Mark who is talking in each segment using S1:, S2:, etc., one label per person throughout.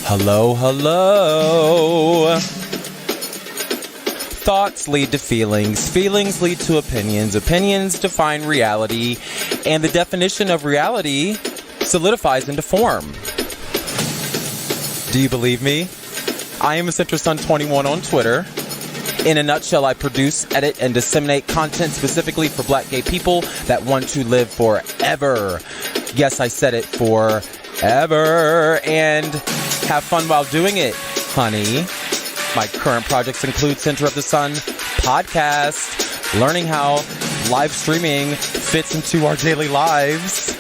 S1: Hello, hello. Thoughts lead to feelings. Feelings lead to opinions. Opinions define reality. And the definition of reality solidifies into form. Do you believe me? I am CenterSun21 on Twitter. In a nutshell, I produce, edit, and disseminate content specifically for black gay people that want to live forever. Yes, I said it, forever. And have fun while doing it, honey. My current projects include Center of the Sun podcast, learning how live streaming fits into our daily lives,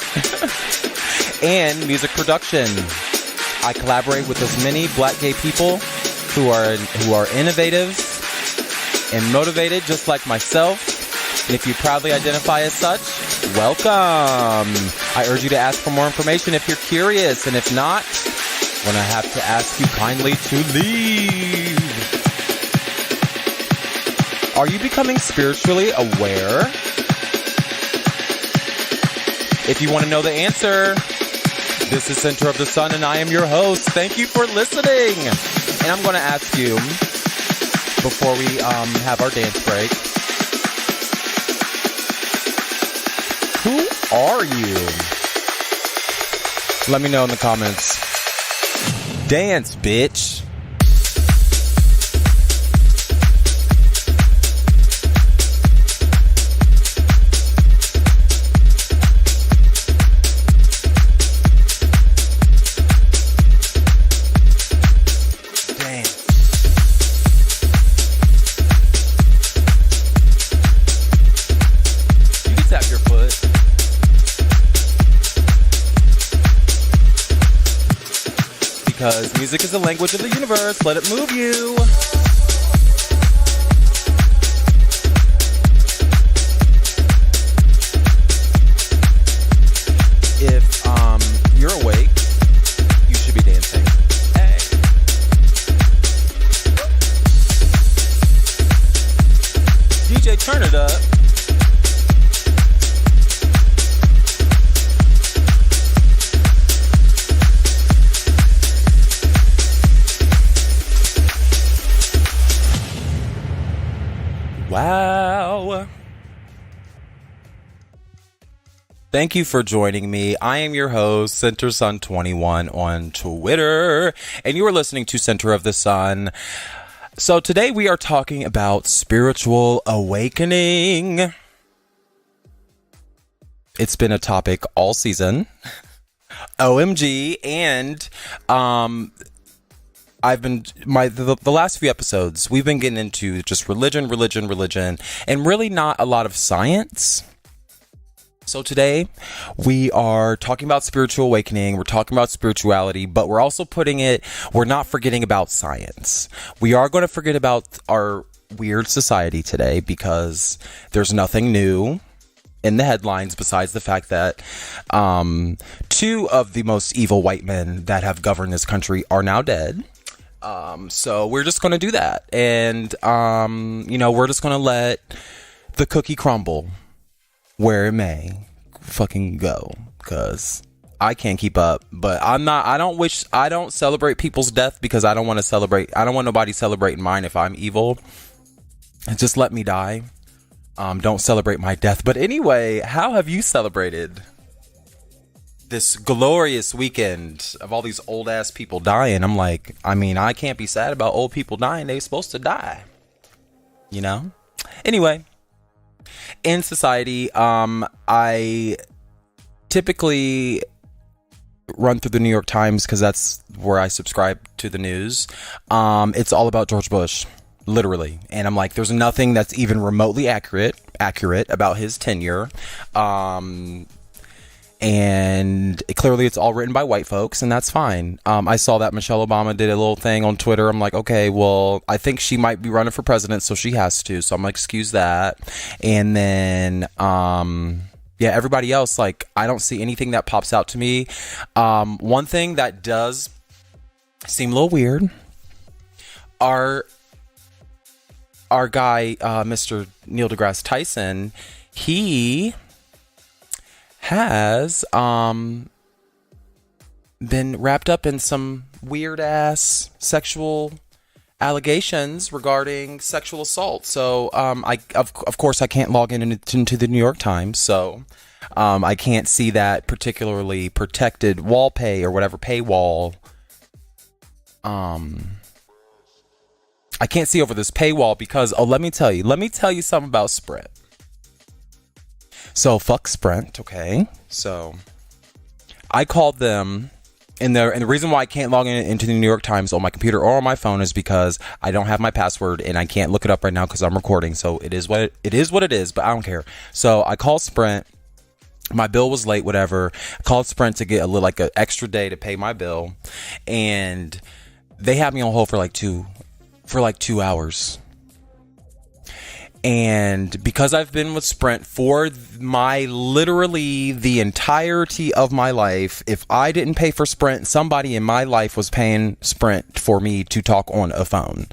S1: and music production. I collaborate with as many black gay people who are innovative and motivated just like myself. And if you proudly identify as such, welcome. I urge you to ask for more information if you're curious, and if not, I'm going to have to ask you kindly to leave. Are you becoming spiritually aware? If you want to know the answer, this is Center of the Sun, and I am your host. Thank you for listening. And I'm going to ask you, before we have our dance break, who are you? Let me know in the comments. Dance, bitch. Because music is the language of the universe. Let it move you. If you're awake, you should be dancing. Hey. DJ, turn it up. Wow. Thank you for joining me. I am your host, CenterSun21 on Twitter, and you are listening to Center of the Sun. So today we are talking about spiritual awakening. It's been a topic all season. OMG. And I've been the last few episodes, we've been getting into just religion, and really not a lot of science. So today we are talking about spiritual awakening. We're talking about spirituality, but we're also we're not forgetting about science. We are going to forget about our weird society today because there's nothing new in the headlines besides the fact that two of the most evil white men that have governed this country are now dead. So we're just going to do that. And, we're just going to let the cookie crumble where it may fucking go. Because I can't keep up. But I don't celebrate people's death because I don't want nobody celebrating mine if I'm evil. Just let me die. Don't celebrate my death. But anyway, how have you celebrated this glorious weekend of all these old ass people dying? I can't be sad about old people dying. They're supposed to die, Anyway, in society, I typically run through the New York Times because that's where I subscribe to the news. It's all about George Bush, literally. And I'm like, there's nothing that's even remotely accurate about his tenure. And clearly it's all written by white folks, and that's fine. I saw that Michelle Obama did a little thing on Twitter. I'm like, okay, well, I think she might be running for president, so she has to. So I'm like, excuse that. And then, everybody else, I don't see anything that pops out to me. One thing that does seem a little weird, our guy, Mr. Neil deGrasse Tyson, he has been wrapped up in some weird ass sexual allegations regarding sexual assault. So I of course I can't log into the New York Times, so I can't see that particularly protected wall pay or whatever paywall. I can't see over this paywall because let me tell you something about Sprint. So fuck Sprint, okay? So I called them, and the reason why I can't log into the New York Times on my computer or on my phone is because I don't have my password and I can't look it up right now because I'm recording. So it is what it is, but I don't care. So I called Sprint. My bill was late, whatever. I called Sprint to get a little, like an extra day to pay my bill, and they had me on hold for like 2 hours. And because I've been with Sprint for literally the entirety of my life, if I didn't pay for Sprint, somebody in my life was paying Sprint for me to talk on a phone.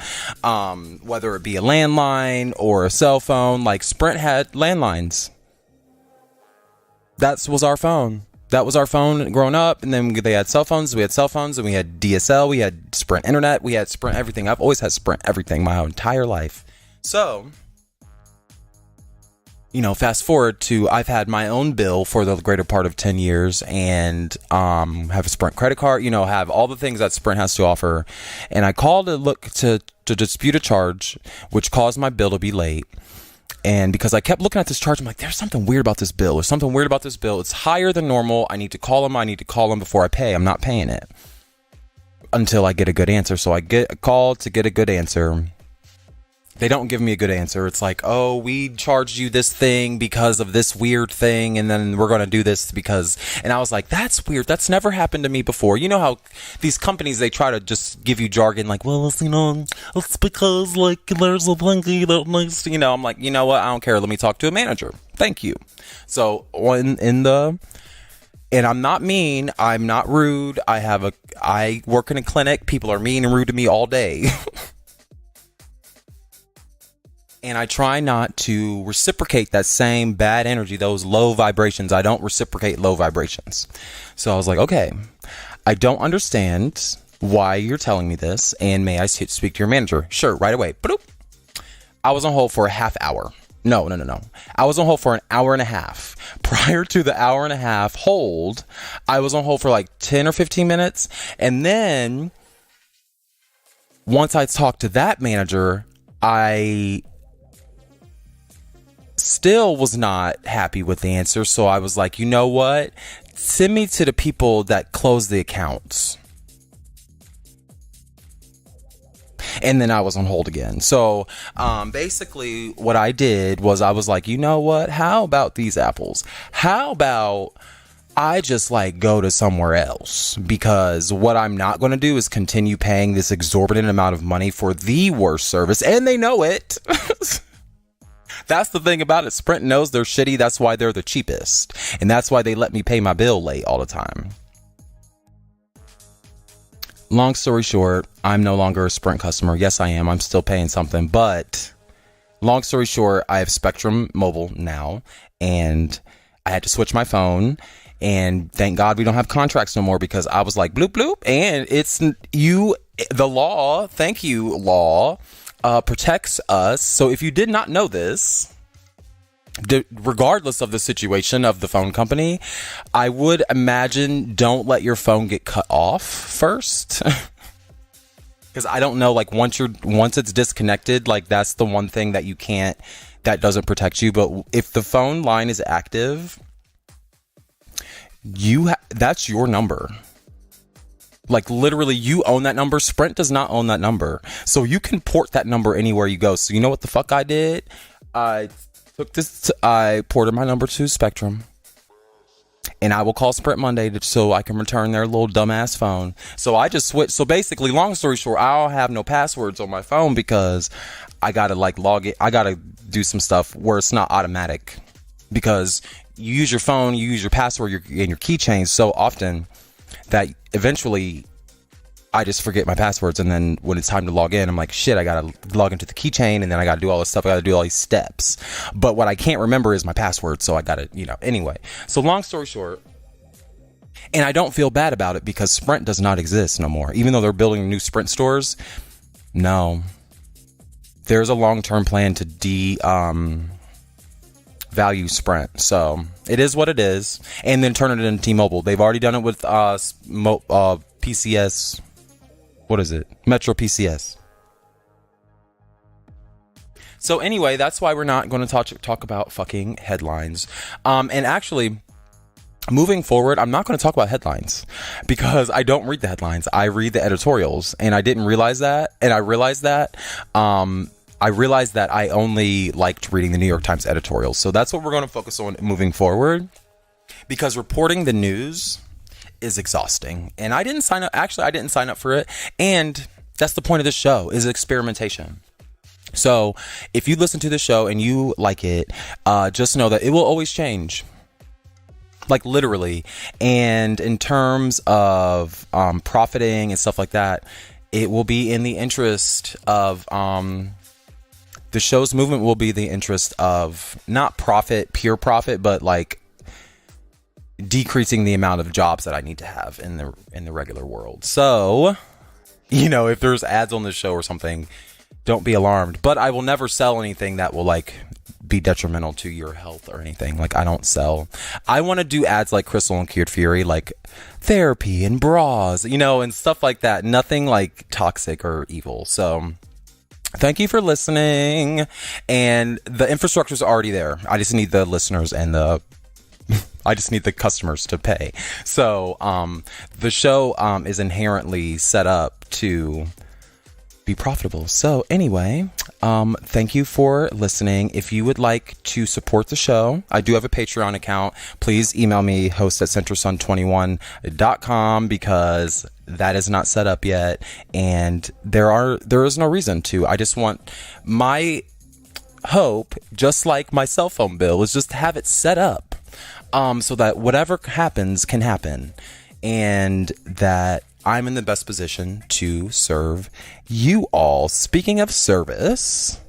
S1: Whether it be a landline or a cell phone, like Sprint had landlines. That was our phone. That was our phone growing up. And then they had cell phones. We had cell phones, and we had DSL. We had Sprint internet. We had Sprint everything. I've always had Sprint everything my entire life. So, fast forward to I've had my own bill for the greater part of 10 years and have a Sprint credit card, have all the things that Sprint has to offer. And I called to look to dispute a charge, which caused my bill to be late. And because I kept looking at this charge, I'm like, there's something weird about this bill. There's something weird about this bill. It's higher than normal. I need to call them before I pay. I'm not paying it until I get a good answer. So I get a call to get a good answer. They don't give me a good answer. It's like, oh, we charged you this thing because of this weird thing, and then we're going to do this because... And I was like, that's weird. That's never happened to me before. You know how these companies, they try to just give you jargon like, well, it's because, like, there's a monkey that likes to... I'm like, you know what? I don't care. Let me talk to a manager. Thank you. So, and I'm not mean. I'm not rude. I work in a clinic. People are mean and rude to me all day. And I try not to reciprocate that same bad energy, those low vibrations. I don't reciprocate low vibrations. So I was like, okay, I don't understand why you're telling me this. And may I speak to your manager? Sure, right away. Boop. I was on hold for a half hour. No. I was on hold for an hour and a half. Prior to the hour and a half hold, I was on hold for like 10 or 15 minutes. And then once I talked to that manager, I still was not happy with the answer. So I was like, you know what? Send me to the people that close the accounts. And then I was on hold again. So basically what I did was I was like, you know what? How about these apples? How about I just go to somewhere else? Because what I'm not going to do is continue paying this exorbitant amount of money for the worst service. And they know it. That's the thing about it. Sprint knows they're shitty. That's why they're the cheapest. And that's why they let me pay my bill late all the time. Long story short, I'm no longer a Sprint customer. Yes, I am. I'm still paying something. But long story short, I have Spectrum Mobile now. And I had to switch my phone. And thank God we don't have contracts no more, because I was like, bloop, bloop. And it's the law. Thank you, law. Protects us. So if you did not know this, regardless of the situation of the phone company, I would imagine don't let your phone get cut off first. Because I don't know, once it's disconnected, that's the one thing that that doesn't protect you. But if the phone line is active, that's your number. Literally, you own that number. Sprint does not own that number. So you can port that number anywhere you go. So you know what the fuck I did? I ported my number to Spectrum. And I will call Sprint Monday so I can return their little dumbass phone. So I just switched. So basically, long story short, I don't have no passwords on my phone because I got to log it. I got to do some stuff where it's not automatic. Because you use your phone, you use your password and your keychain so often that eventually I just forget my passwords. And then when it's time to log in, I'm like, shit, I got to log into the keychain, and then I got to do all this stuff. I got to do all these steps. But what I can't remember is my password. So I got to, anyway. So long story short, And I don't feel bad about it because Sprint does not exist no more. Even though they're building new Sprint stores, no. There's a long-term plan to value Sprint. So it is what it is. And then turn it into T-Mobile. They've already done it with PCS. What is it? Metro PCS. So anyway, that's why we're not going to talk about fucking headlines. And actually, moving forward, I'm not going to talk about headlines because I don't read the headlines. I read the editorials, and I didn't realize that. And I realized that. I realized that I only liked reading the New York Times editorials. So that's what we're going to focus on moving forward, because reporting the news is exhausting. And I didn't sign up. Actually, I didn't sign up for it. And that's the point of this show, is experimentation. So if you listen to the show and you like it, just know that it will always change. Like literally. And in terms of profiting and stuff like that, it will be in the interest of the show's movement will be the interest of not pure profit, but like decreasing the amount of jobs that I need to have in the regular world. So, if there's ads on the show or something, don't be alarmed. But I will never sell anything that will like be detrimental to your health or anything. Like I don't sell. I want to do ads like Crystal and Cured Fury, like therapy and bras, and stuff like that. Nothing like toxic or evil. So thank you for listening. And the infrastructure is already there. I just need the listeners and I just need the customers to pay. So the show is inherently set up to be profitable. So anyway, thank you for listening. If you would like to support the show, I do have a Patreon account. Please email me, host@centersun21.com, because that is not set up yet. And there is no reason to. I just want my hope, just like my cell phone bill, is just to have it set up so that whatever happens can happen. And that I'm in the best position to serve you all. Speaking of service,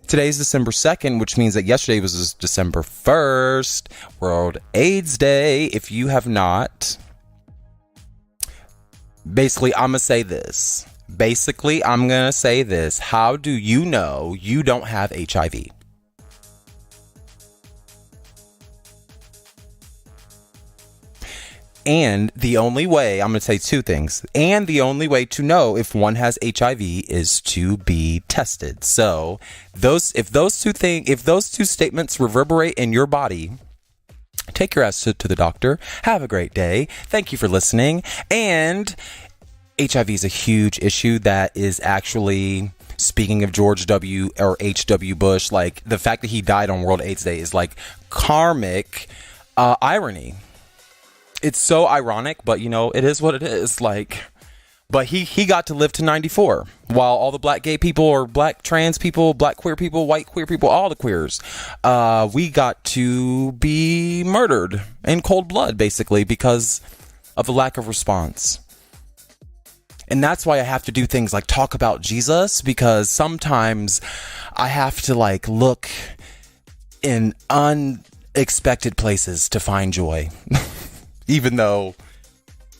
S1: today's December 2nd, which means that yesterday was December 1st, World AIDS Day. If you have not, basically, I'm going to say this. How do you know you don't have HIV? And the only way, I'm going to say two things. And the only way to know if one has HIV is to be tested. So if those two statements reverberate in your body, take your ass to the doctor. Have a great day. Thank you for listening. And HIV is a huge issue that is actually, speaking of George W. or H.W. Bush, like the fact that he died on World AIDS Day is like karmic irony. It's so ironic, but it is what it is. Like, but he got to live to 94, while all the black gay people, or black trans people, black queer people, white queer people, all the queers, we got to be murdered in cold blood, basically, because of the lack of response. And that's why I have to do things like talk about Jesus, because sometimes I have to like look in unexpected places to find joy. Even though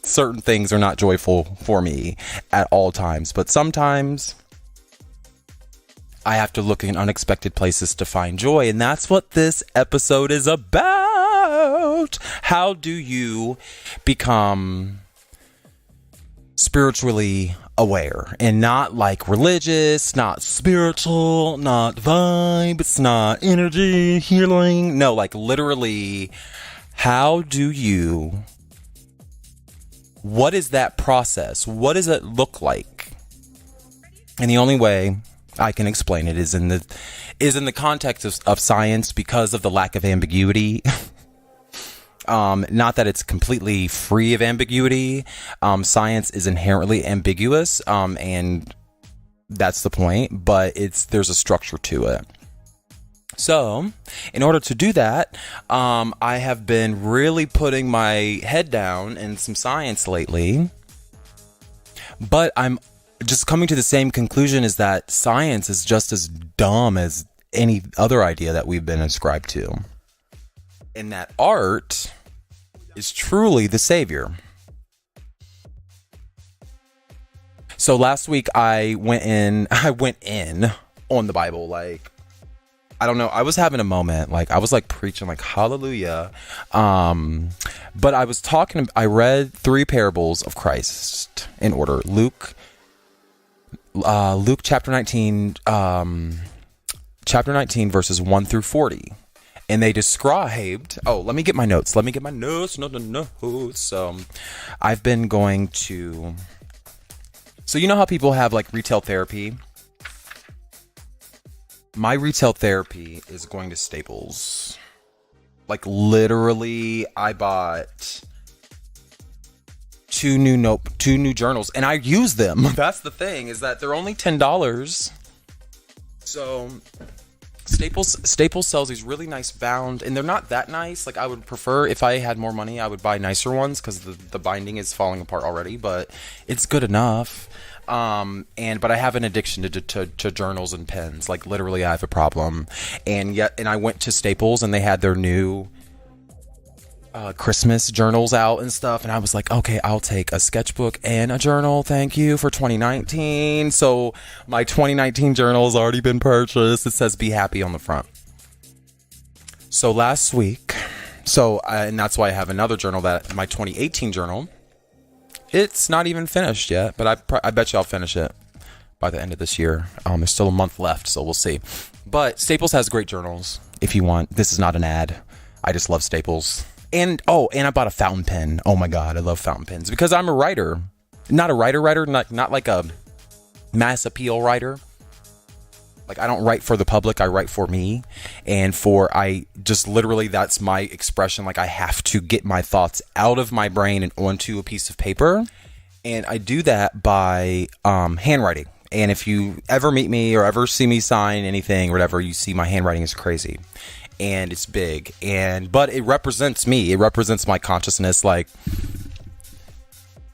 S1: certain things are not joyful for me at all times. But sometimes I have to look in unexpected places to find joy. And that's what this episode is about. How do you become spiritually aware? And not like religious, not spiritual, not vibes, not energy healing. No, like literally, what is that process? What does it look like? And the only way I can explain it is in the context of science, because of the lack of ambiguity. Not that it's completely free of ambiguity. Science is inherently ambiguous, and that's the point, but there's a structure to it. So, in order to do that, I have been really putting my head down in some science lately. But I'm just coming to the same conclusion, is that science is just as dumb as any other idea that we've been ascribed to. And that art is truly the Savior. So last week I went in on the Bible. Like, I don't know, I was having a moment, like I was like preaching like hallelujah. But I read 3 parables of Christ in order. Luke chapter 19 verses 1 through 40. And they described, let me get my notes. So I've been going to, so you know how people have like retail therapy? My retail therapy is going to Staples. Like literally, I bought 2 new journals and I use them. That's the thing, is that they're only $10. So Staples sells these really nice bound, and they're not that nice. Like, I would prefer, if I had more money, I would buy nicer ones because the binding is falling apart already, but it's good enough. But I have an addiction to journals and pens. Like, literally, I have a problem. And I went to Staples and they had their new Christmas journals out and stuff, and I was like, okay, I'll take a sketchbook and a journal, thank you, for 2019. So my 2019 journal has already been purchased. It says be happy on the front. So last week, and that's why I have another journal, that my 2018 journal, it's not even finished yet, but I bet you I'll finish it by the end of this year. There's still a month left, so we'll see. But Staples has great journals if you want. This is not an ad. I just love Staples. And I bought a fountain pen. Oh my God, I love fountain pens because I'm a writer. Not a writer, not like a mass appeal writer. Like, I don't write for the public, I write for me. And that's my expression. Like, I have to get my thoughts out of my brain and onto a piece of paper. And I do that by handwriting. And if you ever meet me or ever see me sign anything or whatever, you see my handwriting is crazy. And it's big, but it represents me. It represents my consciousness, like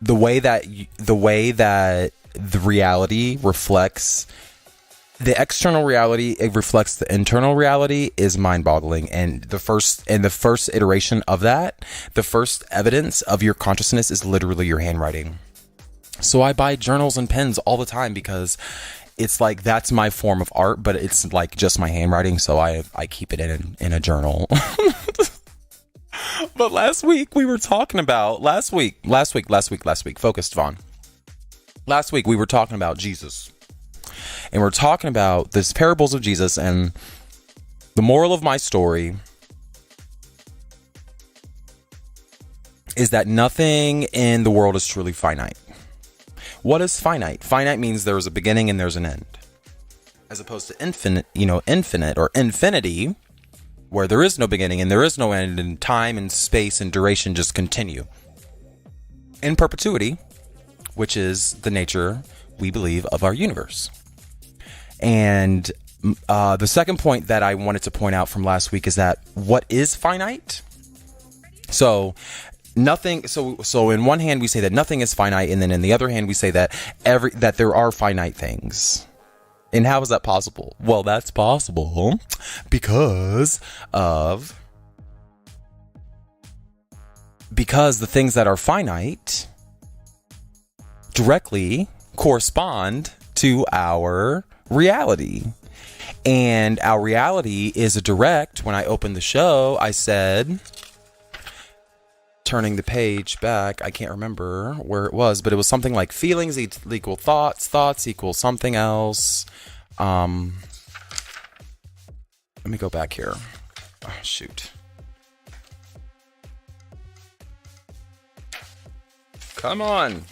S1: the way that the reality reflects the external reality. It reflects the internal reality is mind-boggling. And the first iteration of that, the first evidence of your consciousness is literally your handwriting. So I buy journals and pens all the time because it's like, that's my form of art, but it's like just my handwriting. So I keep it in a journal. But last week, focused, Vaughn. Last week we were talking about Jesus, and we're talking about this parables of Jesus, and the moral of my story is that nothing in the world is truly finite. What is finite? Finite means there's a beginning and there's an end. As opposed to infinite or infinity, where there is no beginning and there is no end, and time and space and duration just continue. In perpetuity, which is the nature, we believe, of our universe. And the second point that I wanted to point out from last week is that what is finite? So nothing. So in one hand we say that nothing is finite, and then in the other hand we say that there are finite things. And how is that possible? Well, that's possible because the things that are finite directly correspond to our reality. And our reality is a direct. When I opened the show, I said, turning the page back, I can't remember where it was, but it was something like feelings equal thoughts, thoughts equal something else. Let me go back here. Oh, shoot. Come on.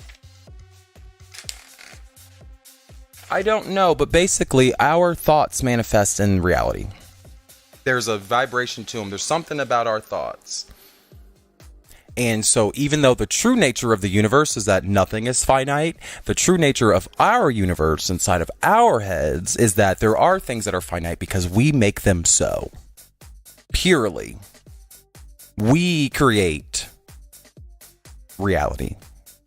S1: I don't know, but basically our thoughts manifest in reality. There's a vibration to them. There's something about our thoughts. And so even though the true nature of the universe is that nothing is finite, the true nature of our universe inside of our heads is that there are things that are finite because we make them so. Purely. We create reality.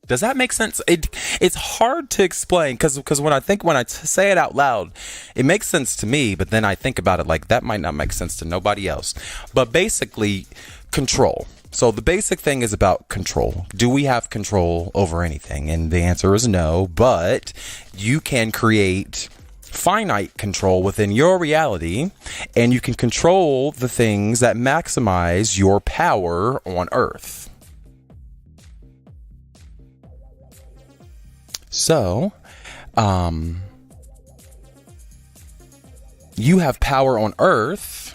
S1: Does that make sense? It's hard to explain because when I say it out loud, it makes sense to me, but then I think about it like that might not make sense to nobody else. But basically, control. So the basic thing is about control. Do we have control over anything? And the answer is no, but you can create finite control within your reality, and you can control the things that maximize your power on earth. So, you have power on earth.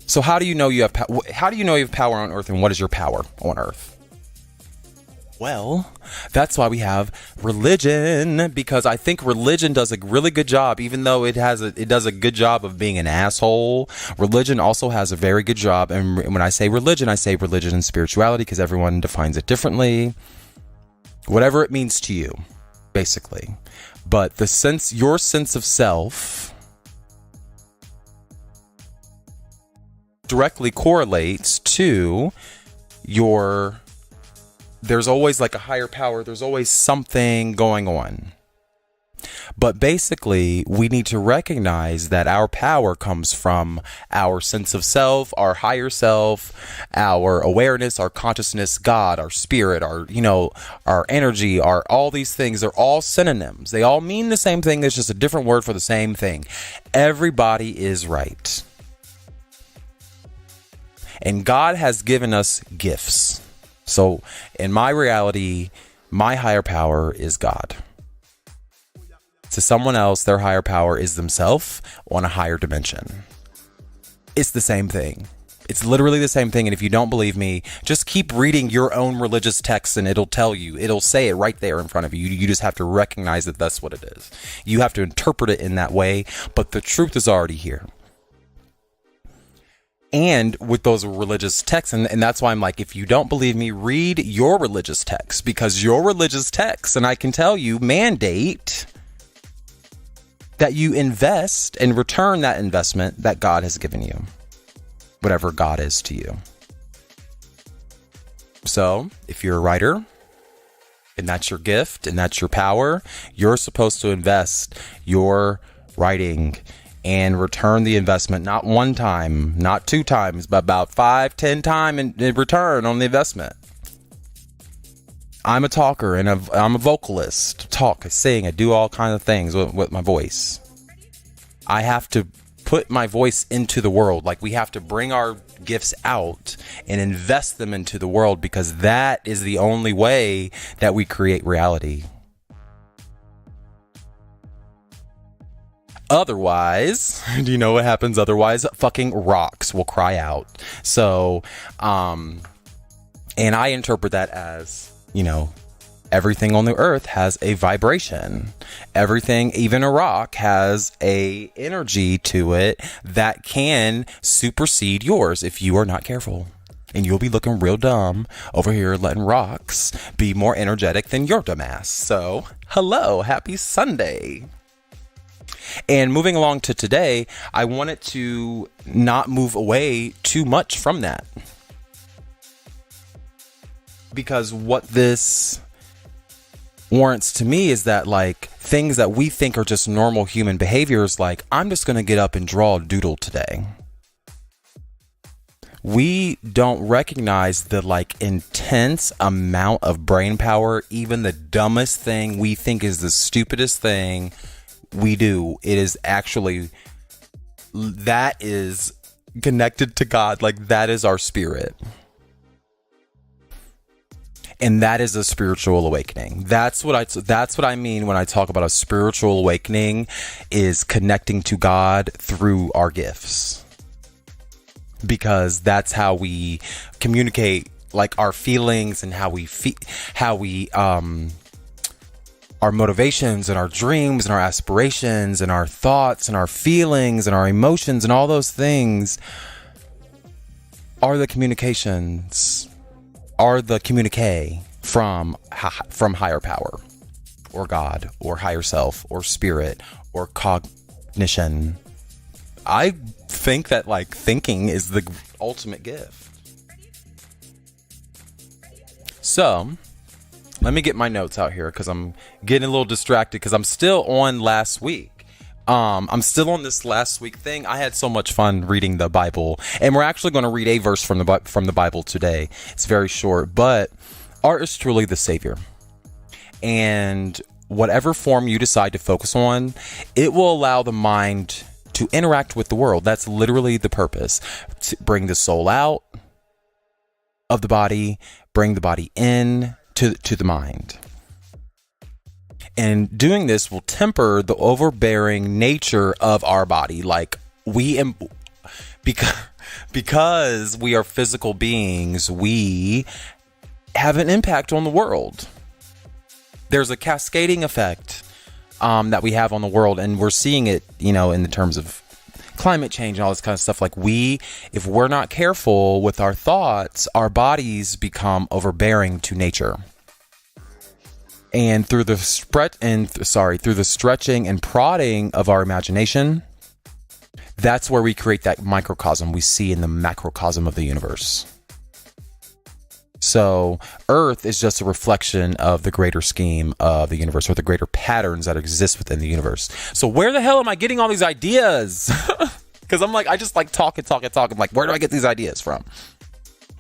S1: So how do you know you have how do you know you have power on earth, and what is your power on earth? Well, that's why we have religion, because I think religion does a really good job, even though it does a good job of being an asshole. Religion also has a very good job, and when I say religion and spirituality, because everyone defines it differently. Whatever it means to you, basically. But your sense of self directly correlates to there's always like a higher power. There's always something going on. But basically, we need to recognize that our power comes from our sense of self, our higher self, our awareness, our consciousness, God, our spirit, our energy, all these things. They're all synonyms. They all mean the same thing. It's just a different word for the same thing. Everybody is right. And God has given us gifts. So in my reality, my higher power is God. To someone else, their higher power is themselves on a higher dimension. It's the same thing. It's literally the same thing. And if you don't believe me, just keep reading your own religious texts and it'll tell you. It'll say it right there in front of you. You just have to recognize that that's what it is. You have to interpret it in that way, but the truth is already here. And with those religious texts, and that's why I'm like, if you don't believe me, read your religious texts, because your religious texts, and I can tell you, mandate that you invest and return that investment that God has given you, whatever God is to you. So if you're a writer and that's your gift and that's your power, you're supposed to invest your writing and return the investment, not one time, not two times, but about 5-10 times in return on the investment. I'm a talker and I'm a vocalist. Talk, I sing, I do all kinds of things with my voice. I have to put my voice into the world. Like, we have to bring our gifts out and invest them into the world, because that is the only way that we create reality. Otherwise, do you know what happens otherwise? Fucking rocks will cry out. So, and I interpret that as, everything on the earth has a vibration. Everything, even a rock, has a energy to it that can supersede yours if you are not careful. And you'll be looking real dumb over here letting rocks be more energetic than your dumb ass. So, hello, happy Sunday. And moving along to today, I wanted to not move away too much from that. Because what this warrants to me is that, like, things that we think are just normal human behaviors, like, I'm just going to get up and draw a doodle today. We don't recognize the, intense amount of brain power, even the dumbest thing we think is the stupidest thing we do. It is actually, that is connected to God. Like, that is our spirit. And that is a spiritual awakening. That's what I mean when I talk about a spiritual awakening, is connecting to God through our gifts. Because that's how we communicate, like, our feelings and how we our motivations and our dreams and our aspirations and our thoughts and our feelings and our emotions and all those things are the communications, are the communique from higher power, or God, or higher self, or spirit, or cognition. I think that, thinking is the ultimate gift. So, let me get my notes out here, because I'm getting a little distracted, because I'm still on last week. I'm still on this last week thing. I had so much fun reading the Bible, and we're actually going to read a verse from the Bible today. It's very short, but art is truly the savior. And whatever form you decide to focus on, it will allow the mind to interact with the world. That's literally the purpose. To bring the soul out of the body, bring the body in to the mind. And doing this will temper the overbearing nature of our body. Like because we are physical beings, we have an impact on the world. There's a cascading effect that we have on the world, and we're seeing it, in the terms of climate change and all this kind of stuff. Like if we're not careful with our thoughts, our bodies become overbearing to nature. And through the stretching and prodding of our imagination, that's where we create that microcosm we see in the macrocosm of the universe. So Earth is just a reflection of the greater scheme of the universe, or the greater patterns that exist within the universe. So where the hell am I getting all these ideas? Because I just talk. I'm like, where do I get these ideas from?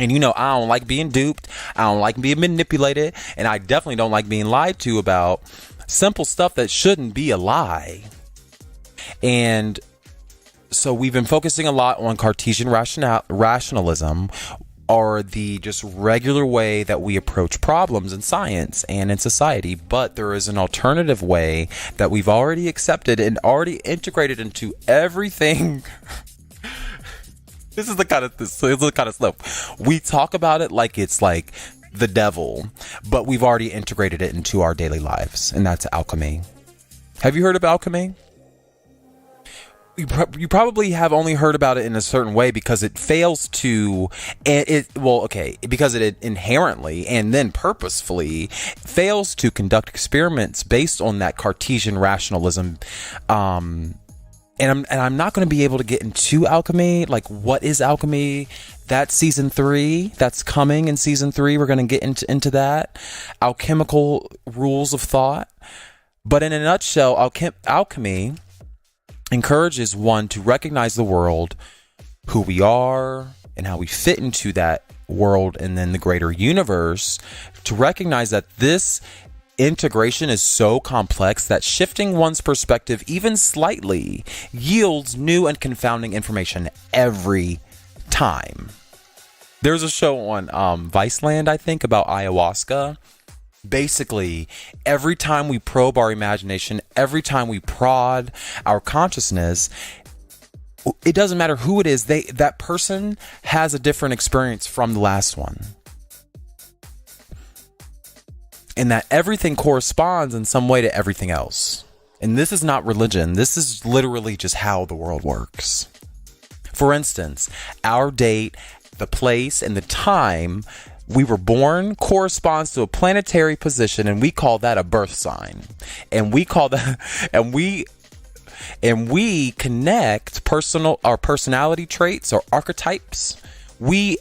S1: And I don't like being duped. I don't like being manipulated. And I definitely don't like being lied to about simple stuff that shouldn't be a lie. And so we've been focusing a lot on Cartesian rationalism, or the just regular way that we approach problems in science and in society. But there is an alternative way that we've already accepted and already integrated into everything. This is the kind of slope. We talk about it like it's like the devil, but we've already integrated it into our daily lives, and that's alchemy. Have you heard of alchemy? You probably have only heard about it in a certain way because it fails to, because it inherently and then purposefully fails to conduct experiments based on that Cartesian rationalism. And I'm not going to be able to get into alchemy. Like, what is alchemy? That's season 3. That's coming in season 3. We're going to get into that. Alchemical rules of thought. But in a nutshell, alchemy encourages one to recognize the world, who we are, and how we fit into that world, and then the greater universe, to recognize that this integration is so complex that shifting one's perspective even slightly yields new and confounding information every time. There's a show on Viceland, I think, about ayahuasca. Basically, every time we probe our imagination, every time we prod our consciousness, it doesn't matter who it is, that person has a different experience from the last one. And that everything corresponds in some way to everything else. And this is not religion. This is literally just how the world works. For instance, our date, the place, and the time we were born corresponds to a planetary position, and we call that a birth sign. And we call that, and we connect our personality traits or archetypes. We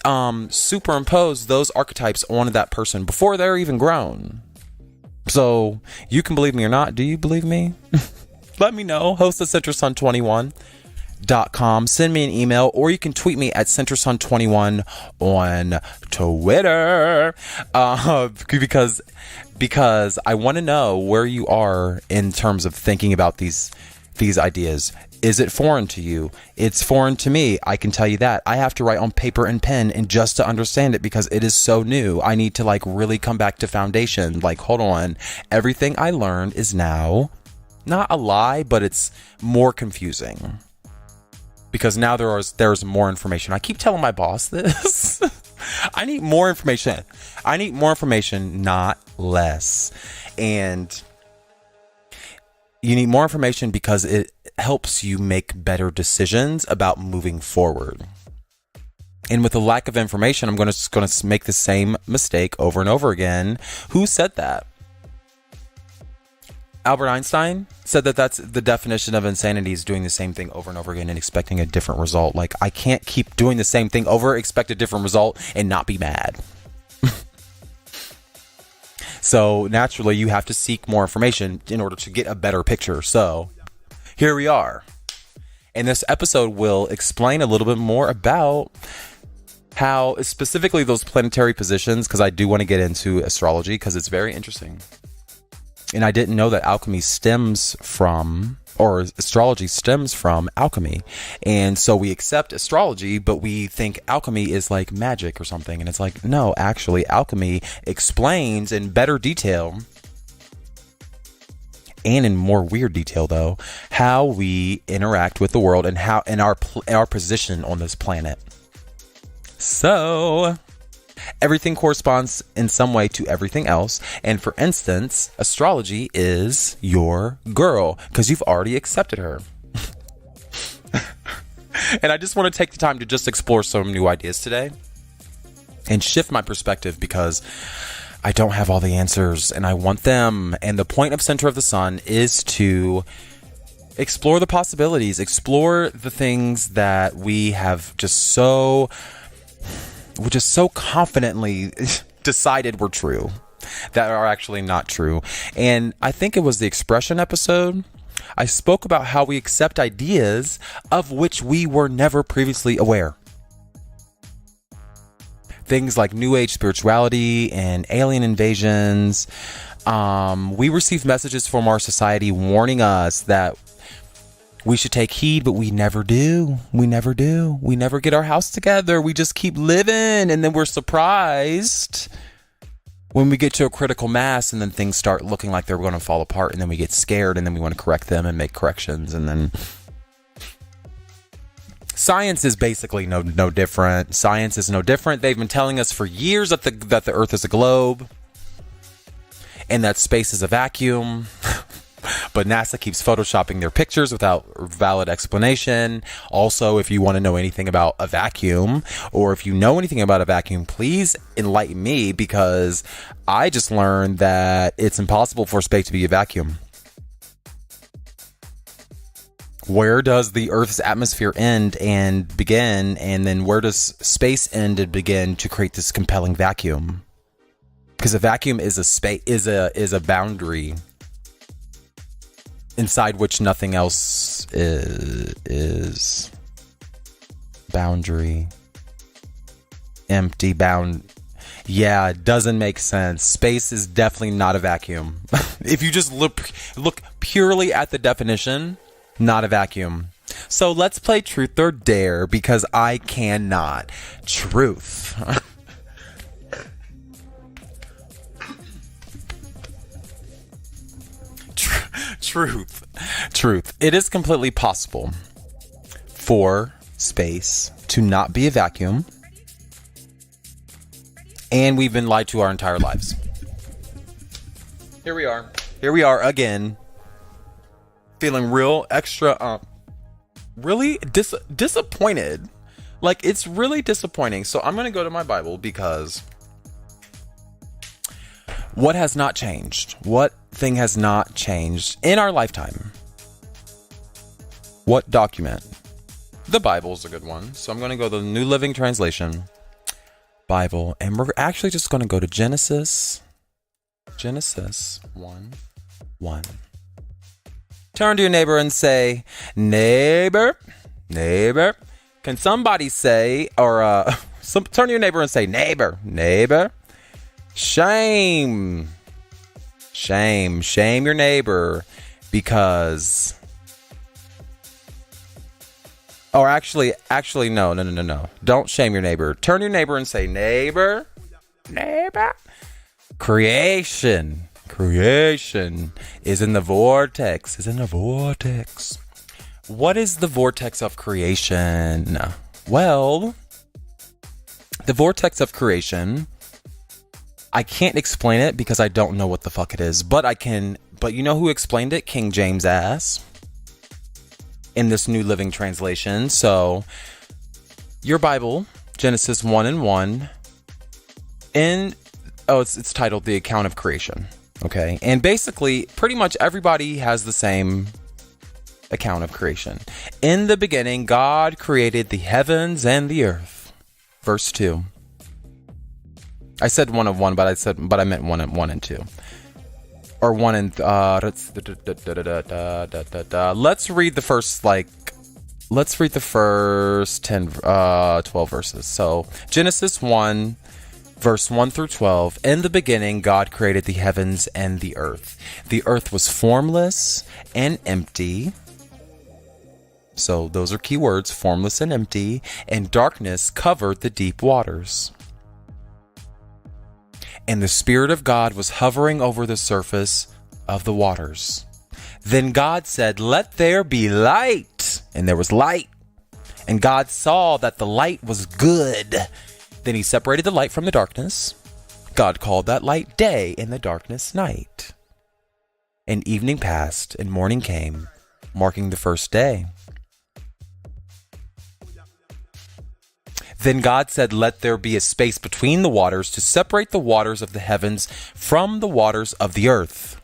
S1: superimpose those archetypes onto that person before they're even grown. So you can believe me or not. Do you believe me? Let me know. Host at CenterSun21.com. Send me an email, or you can tweet me at CenterSun21 on Twitter. Because I want to know where you are in terms of thinking about these ideas. Is it foreign to you? It's foreign to me. I can tell you that. I have to write on paper and pen and just to understand it because it is so new. I need to really come back to foundation. Hold on. Everything I learned is now not a lie, but it's more confusing. Because now there's more information. I keep telling my boss this. I need more information. Not less. And you need more information because it helps you make better decisions about moving forward. And with a lack of information, I'm going to make the same mistake over and over again. Who said that? Albert Einstein said that that's the definition of insanity, is doing the same thing over and over again and expecting a different result. I can't keep doing the same thing over, expect a different result, and not be mad. So naturally, you have to seek more information in order to get a better picture. So here we are. And this episode will explain a little bit more about how specifically those planetary positions, because I do want to get into astrology because it's very interesting. And I didn't know that alchemy stems from, or astrology stems from alchemy. And so we accept astrology, but we think alchemy is like magic or something. And it's like, no, actually, alchemy explains in better detail, and in more weird detail though, how we interact with the world and how in our position on this planet. So everything corresponds in some way to everything else. And for instance, astrology is your girl because you've already accepted her. And I just want to take the time to just explore some new ideas today and shift my perspective because I don't have all the answers and I want them. And the point of Center of the Sun is to explore the possibilities, explore the things that we have just so confidently decided were true that are actually not true. And I think it was the expression episode. I spoke about how we accept ideas of which we were never previously aware. Things like New Age spirituality and alien invasions. We receive messages from our society warning us that we should take heed, but we never do. We never do. We never get our house together. We just keep living, and then we're surprised when we get to a critical mass, and then things start looking like they're going to fall apart, and then we get scared, and then we want to correct them and make corrections, and then science is basically no different. Science is no different. They've been telling us for years that the Earth is a globe and that space is a vacuum. But NASA keeps photoshopping their pictures without valid explanation. Also, if you want to know anything about a vacuum, or if you know anything about a vacuum, please enlighten me, because I just learned that it's impossible for space to be a vacuum. Where does the Earth's atmosphere end and begin? And then where does space end and begin to create this compelling vacuum? Because a vacuum is a boundary inside which nothing else is boundary. Empty bound. Yeah, it doesn't make sense. Space is definitely not a vacuum. If you just look purely at the definition, not a vacuum. So let's play truth or dare, because I cannot. Truth. Truth. It is completely possible for space to not be a vacuum. And we've been lied to our entire lives. Here we are again. Feeling real extra, really disappointed. Like, it's really disappointing. So I'm going to go to my Bible, because what has not changed? What thing has not changed in our lifetime? What document? The Bible is a good one. So I'm going to go to the New Living Translation Bible, and we're actually just going to go to Genesis 1:1. Turn to your neighbor and say, neighbor. Can somebody say, or turn to your neighbor and say, neighbor. Shame your neighbor, because, or actually, no. Don't shame your neighbor. Turn to your neighbor and say, neighbor. Creation is in the vortex. What is the vortex of creation? Well, the vortex of creation, I can't explain it because I don't know what the fuck it is, but you know who explained it? King James ass, in this New Living Translation. So your Bible, Genesis 1:1, it's titled The Account of Creation. Okay. And basically, pretty much everybody has the same account of creation. In the beginning, God created the heavens and the earth. Verse 2. I said 1:1, but I meant 1 and 2. or 1 and let's read the first let's read the first 12 verses. So Genesis 1 verse 1 through 12. In the beginning, God created the heavens and the earth. The earth was formless and empty. So those are key words, formless and empty, and darkness covered the deep waters. And the Spirit of God was hovering over the surface of the waters. Then God said, "Let there be light." And there was light. And God saw that the light was good. Then he separated the light from the darkness. God called that light day and the darkness night. And evening passed and morning came, marking the first day. Then God said, "Let there be a space between the waters to separate the waters of the heavens from the waters of the earth."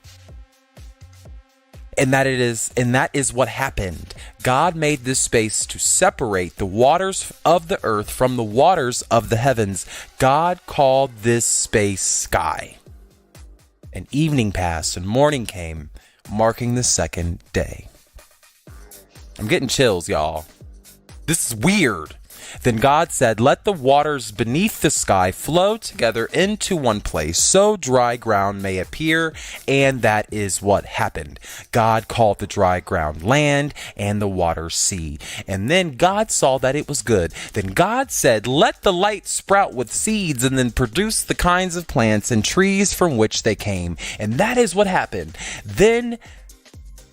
S1: And that is what happened. God made this space to separate the waters of the earth from the waters of the heavens. God called this space sky. And evening passed and morning came, marking the second day. I'm getting chills, y'all. This is weird. Then God said, "Let the waters beneath the sky flow together into one place, so dry ground may appear." And that is what happened. God called the dry ground land and the water sea. And then God saw that it was good. Then God said, "Let the light sprout with seeds and then produce the kinds of plants and trees from which they came." And that is what happened. Then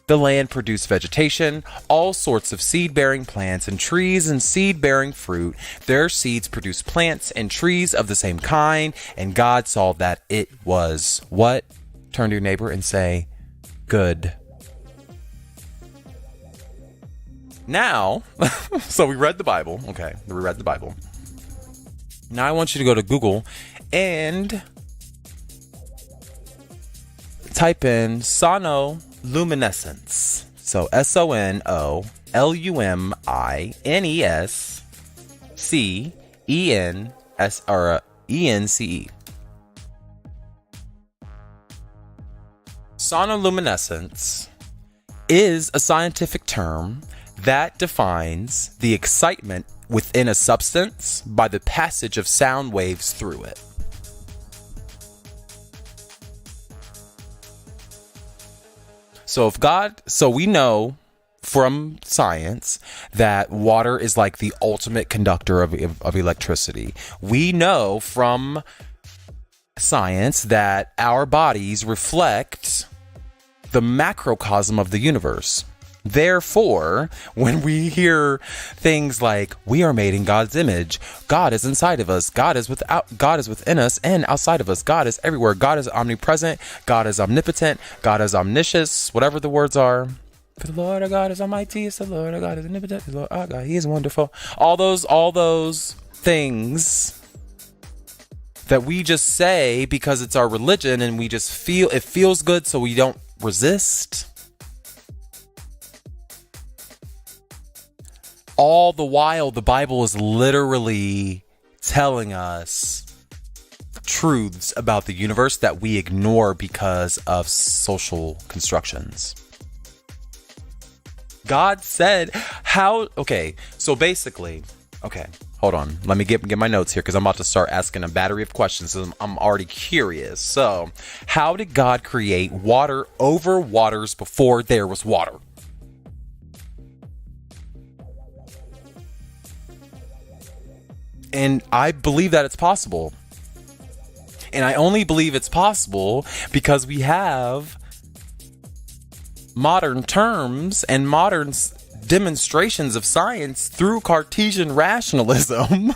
S1: the land produced vegetation, all sorts of seed-bearing plants and trees and seed-bearing fruit. Their seeds produced plants and trees of the same kind, and God saw that it was what? Turn to your neighbor and say, good. Now, so we read the Bible. Okay, we read the Bible. Now I want you to go to Google and type in sonoluminescence. So SONOLUMINESCENCE. Sonoluminescence is a scientific term that defines the excitement within a substance by the passage of sound waves through it. So we know from science that water is like the ultimate conductor of electricity. We know from science that our bodies reflect the macrocosm of the universe. Therefore, when we hear things like we are made in God's image, God is inside of us, God is within us and outside of us, God is everywhere, God is omnipresent, God is omnipotent, God is omniscious, whatever the words are. For the Lord our God is almighty, the Lord our God is omnipotent, the Lord our God, He is wonderful. All those things that we just say because it's our religion and we just feel it feels good, so we don't resist. All the while, the Bible is literally telling us truths about the universe that we ignore because of social constructions. God said, hold on. Let me get my notes here because I'm about to start asking a battery of questions. I'm already curious. So, how did God create water over waters before there was water? And I believe that it's possible. And I only believe it's possible because we have modern terms and modern demonstrations of science through Cartesian rationalism.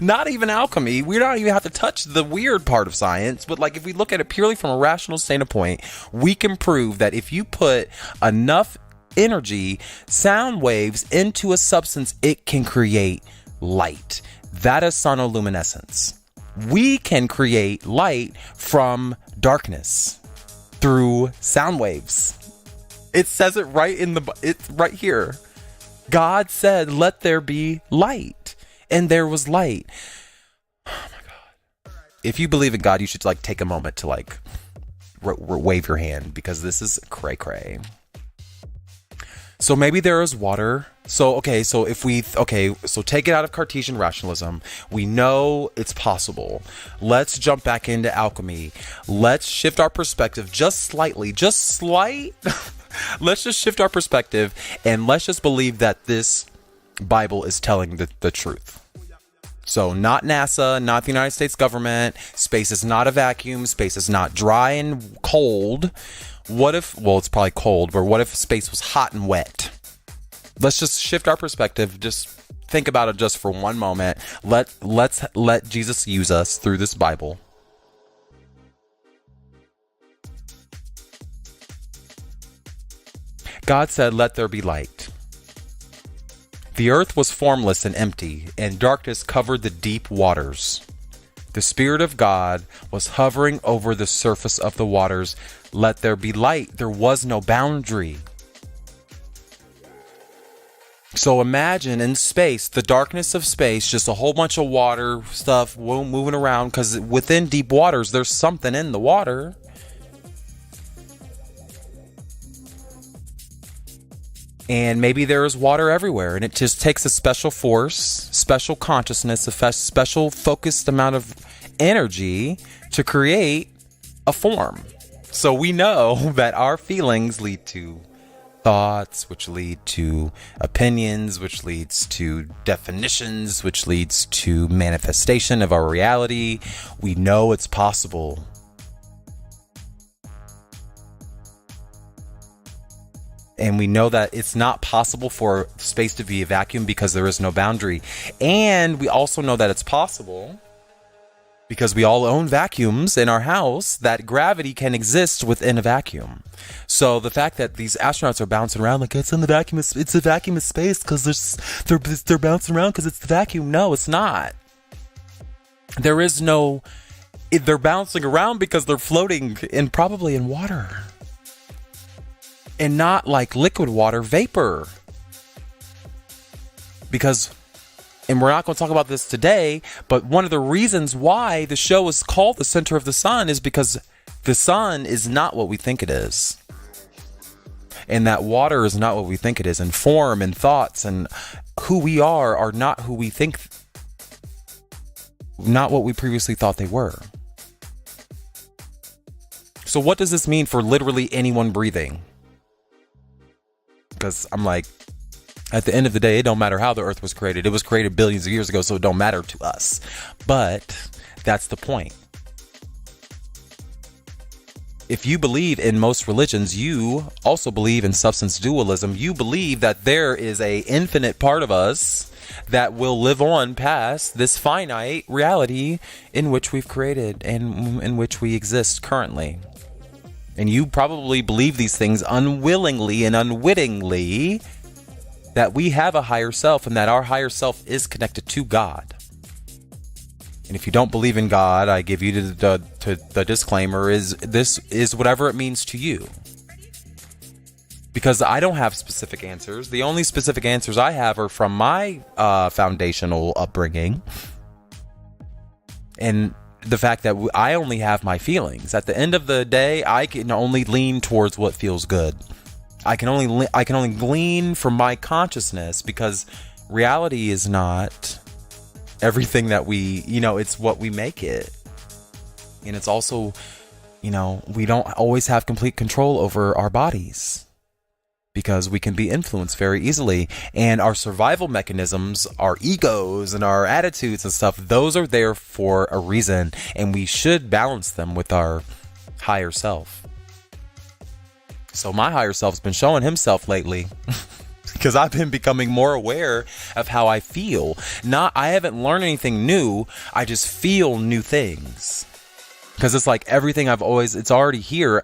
S1: Not even alchemy. We don't even have to touch the weird part of science. But like if we look at it purely from a rational standpoint, we can prove that if you put enough energy, sound waves into a substance, it can create light. That is sonoluminescence. We can create light from darkness through sound waves. It says it it's right here. God said, "Let there be light," and there was light. Oh my God. If you believe in God, you should take a moment to wave your hand because this is cray cray. So maybe there is water. So take it out of Cartesian rationalism. We know it's possible. Let's jump back into alchemy. Let's shift our perspective just slightly, let's just shift our perspective and let's just believe that this Bible is telling the truth. So not NASA, not the United States government. Space is not a vacuum. Space is not dry and cold. What if, well, it's probably cold, but what if space was hot and wet? Let's just shift our perspective. Just think about it just for one moment. Let's let Jesus use us through this Bible. God said, "Let there be light." The earth was formless and empty, and darkness covered the deep waters. The Spirit of God was hovering over the surface of the waters. Let there be light. There was no boundary. So imagine in space, the darkness of space, just a whole bunch of water stuff moving around, because within deep waters, there's something in the water. And maybe there is water everywhere, and it just takes a special force, special consciousness, a special focused amount of energy to create a form. So we know that our feelings lead to thoughts, which lead to opinions, which leads to definitions, which leads to manifestation of our reality. We know it's possible. And we know that it's not possible for space to be a vacuum because there is no boundary. And we also know that it's possible, because we all own vacuums in our house, that gravity can exist within a vacuum. So the fact that these astronauts are bouncing around like it's in the vacuum, it's a vacuum of space because they're bouncing around because it's the vacuum. No, it's not. There is no. They're bouncing around because they're floating probably in water. And not like liquid water, vapor. Because, and we're not going to talk about this today, but one of the reasons why the show is called The Center of the Sun is because the sun is not what we think it is. And that water is not what we think it is. And form and thoughts and who we are not who we think, not what we previously thought they were. So what does this mean for literally anyone breathing? Because I'm like, at the end of the day, it don't matter how the earth was created. It was created billions of years ago, so it don't matter to us. But that's the point. If you believe in most religions, you also believe in substance dualism. You believe that there is a infinite part of us that will live on past this finite reality in which we've created and in which we exist currently. And you probably believe these things unwillingly and unwittingly, that we have a higher self and that our higher self is connected to God. And if you don't believe in God, I give you the disclaimer is this is whatever it means to you. Because I don't have specific answers. The only specific answers I have are from my foundational upbringing. And the fact that I only have my feelings. At the end of the day, I can only lean towards what feels good. I can only glean from my consciousness, because reality is not everything that it's what we make it. And it's also, we don't always have complete control over our bodies, because we can be influenced very easily. And our survival mechanisms, our egos and our attitudes and stuff, those are there for a reason. And we should balance them with our higher self. So my higher self's been showing himself lately because I've been becoming more aware of how I feel. I haven't learned anything new. I just feel new things. Because it's like everything it's already here.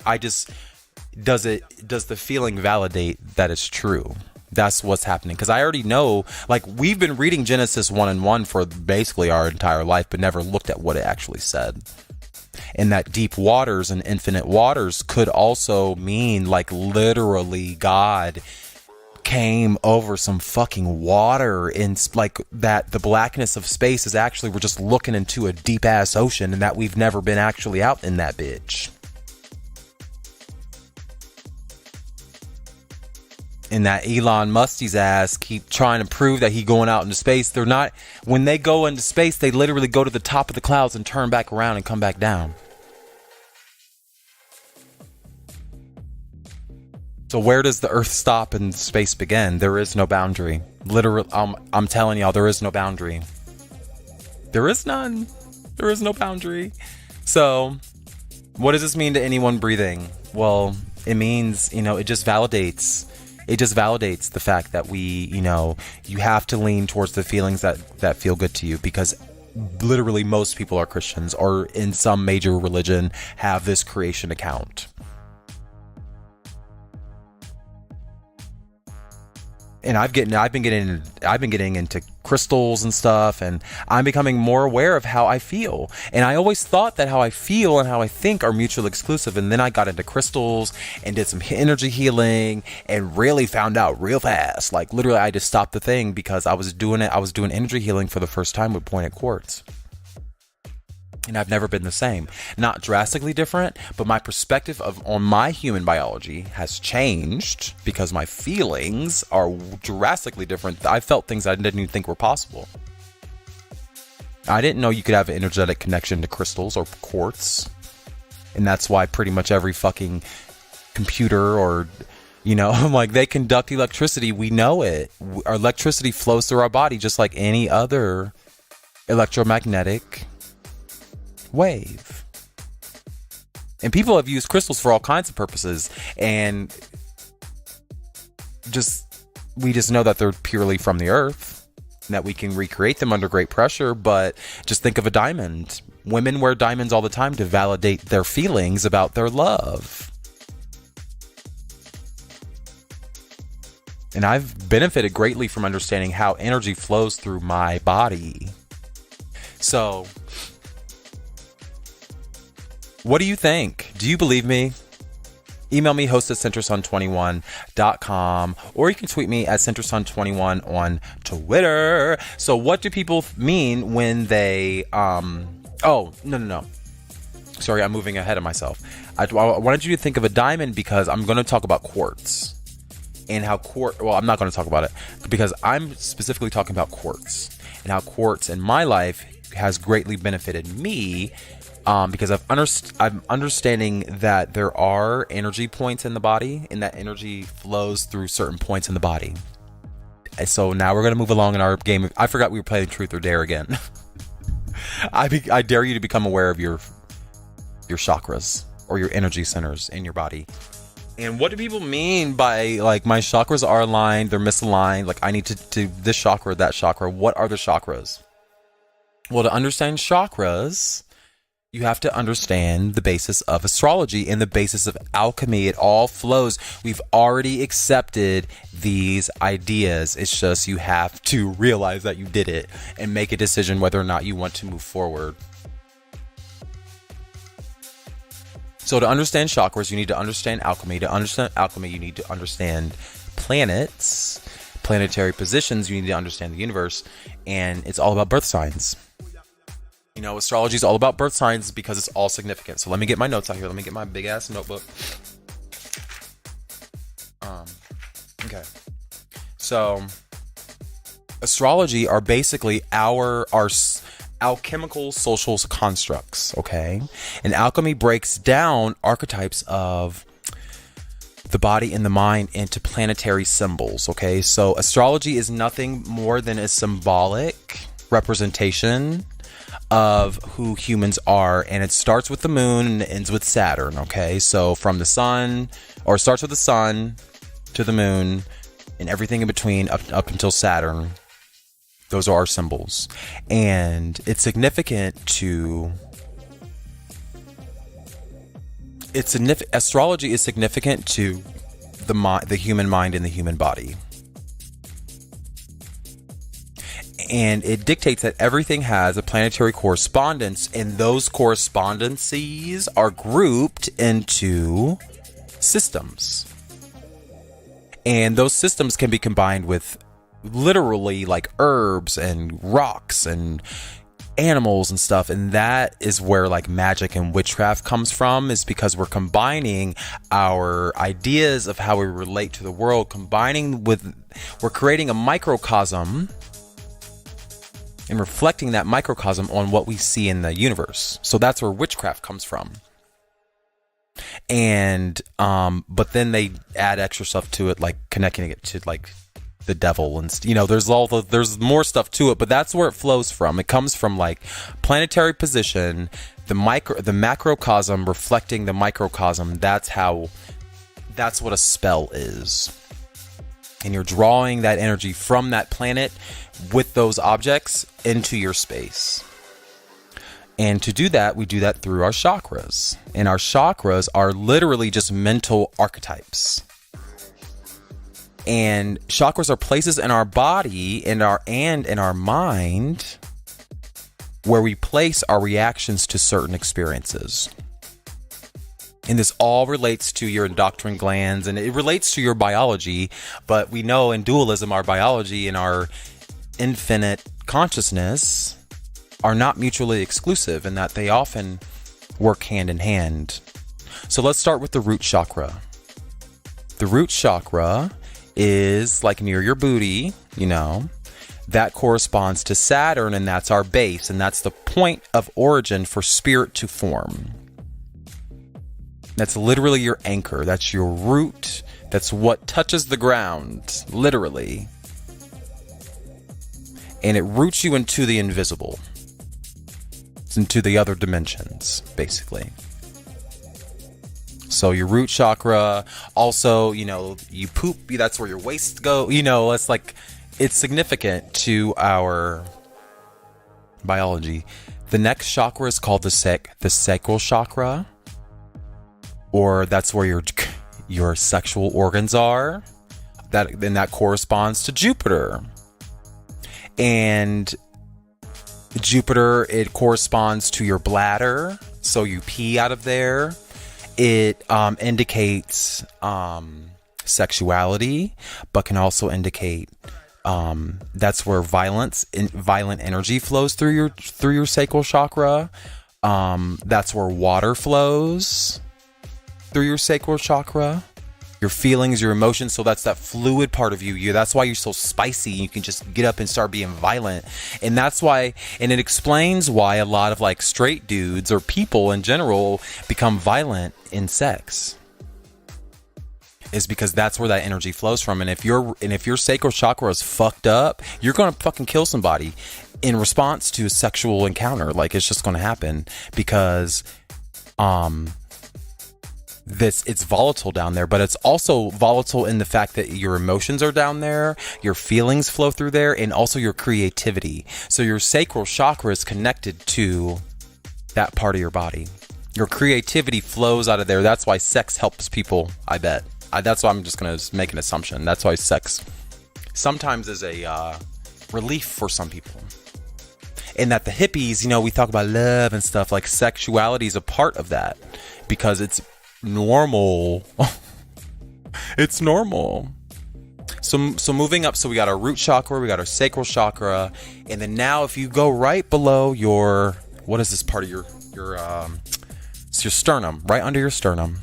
S1: Does the feeling validate that it's true? That's what's happening. Because I already know, we've been reading Genesis 1:1 for basically our entire life, but never looked at what it actually said. And that deep waters and infinite waters could also mean literally God came over some fucking water, and that the blackness of space is actually, we're just looking into a deep ass ocean, and that we've never been actually out in that bitch. And that Elon Musk's ass keep trying to prove that he going out into space. They're not. When they go into space, they literally go to the top of the clouds and turn back around and come back down. So where does the Earth stop and space begin? There is no boundary. Literally, I'm telling y'all, there is no boundary. There is none. There is no boundary. So what does this mean to anyone breathing? Well, it means, it just validates. It just validates the fact that you have to lean towards the feelings that feel good to you, because literally most people are Christians or in some major religion have this creation account. And I've been getting into crystals and stuff, and I'm becoming more aware of how I feel. And I always thought that how I feel and how I think are mutually exclusive. And then I got into crystals and did some energy healing and really found out real fast. Like literally, I just stopped the thing because I was doing it. I was doing energy healing for the first time with pointed quartz. And I've never been the same. Not drastically different, but my perspective on my human biology has changed because my feelings are drastically different. I felt things I didn't even think were possible. I didn't know you could have an energetic connection to crystals or quartz. And that's why pretty much every fucking computer or, like they conduct electricity. We know it. Our electricity flows through our body just like any other electromagnetic wave. And people have used crystals for all kinds of purposes, and we just know that they're purely from the earth and that we can recreate them under great pressure. But just think of a diamond. Women wear diamonds all the time to validate their feelings about their love. And I've benefited greatly from understanding how energy flows through my body. So what do you think? Do you believe me? Email me, host@centersun21.com, or you can tweet me at centersun21 on Twitter. So what do people mean when they, no. Sorry, I'm moving ahead of myself. I wanted you to think of a diamond because I'm going to talk about quartz. And how I'm not going to talk about it because I'm specifically talking about quartz and how quartz in my life has greatly benefited me. Because I'm understanding that there are energy points in the body and that energy flows through certain points in the body. So now we're going to move along in our game. I forgot we were playing Truth or Dare again. I dare you to become aware of your chakras or your energy centers in your body. And what do people mean by like my chakras are aligned, they're misaligned, like I need to do this chakra, that chakra? What are the chakras? Well, to understand chakras, you have to understand the basis of astrology and the basis of alchemy. It all flows. We've already accepted these ideas. It's just you have to realize that you did it and make a decision whether or not you want to move forward. So to understand chakras, you need to understand alchemy. To understand alchemy, you need to understand planets, planetary positions. You need to understand the universe. And it's all about birth signs. Astrology is all about birth signs because it's all significant. So let me get my notes out here. Let me get my big ass notebook. Okay. So astrology are basically our alchemical social constructs. Okay. And alchemy breaks down archetypes of the body and the mind into planetary symbols. Okay. So astrology is nothing more than a symbolic representation of who humans are, and it starts with the moon and it ends with Saturn. Okay, so from the sun, or starts with the sun to the moon and everything in between up until Saturn. Those are our symbols, and it's significant to. Astrology is significant to the human mind and the human body. And it dictates that everything has a planetary correspondence, and those correspondences are grouped into systems. And those systems can be combined with literally like herbs and rocks and animals and stuff, and that is where like magic and witchcraft comes from, is because we're combining our ideas of how we relate to the world, we're creating a microcosm and reflecting that microcosm on what we see in the universe. So that's where witchcraft comes from. And but then they add extra stuff to it, like connecting it to like the devil, and there's more stuff to it, but that's where it flows from. It comes from like planetary position, the macrocosm reflecting the microcosm. That's what a spell is. And you're drawing that energy from that planet with those objects into your space. And to do that, we do that through our chakras. And our chakras are literally just mental archetypes. And chakras are places in our body and in our mind where we place our reactions to certain experiences. And this all relates to your endocrine glands, and it relates to your biology. But we know in dualism, our biology and our infinite consciousness are not mutually exclusive, and that they often work hand in hand. So let's start with the root chakra. The root chakra is like near your booty, that corresponds to Saturn, and that's our base, and that's the point of origin for spirit to form. That's literally your anchor. That's your root. That's what touches the ground, literally. And it roots you into the invisible, into the other dimensions, basically. So your root chakra, also, you poop, that's where your waste go. It's significant to our biology. The next chakra is called the sacral chakra, or that's where your sexual organs are. That corresponds to Jupiter. And Jupiter, it corresponds to your bladder, so you pee out of there. It indicates sexuality, but can also indicate that's where violent energy flows through your sacral chakra. That's where water flows through your sacral chakra. Your feelings, your emotions. So that's that fluid part of you. That's why you're so spicy. You can just get up and start being violent. And that's why, and it explains why a lot of like straight dudes or people in general become violent in sex. Is because that's where that energy flows from. And if your sacral chakra is fucked up, you're going to fucking kill somebody in response to a sexual encounter. Like, it's just going to happen because, it's volatile down there, but it's also volatile in the fact that your emotions are down there, your feelings flow through there, and also your creativity. So your sacral chakra is connected to that part of your body. Your creativity flows out of there. That's why sex helps people, I bet. That's why I'm just going to make an assumption. That's why sex sometimes is a relief for some people. And that the hippies, we talk about love and stuff, like sexuality is a part of that because it's normal. It's normal. So moving up, so we got our root chakra, we got our sacral chakra, and then now if you go right below your, what is this part of it's your sternum, right under your sternum.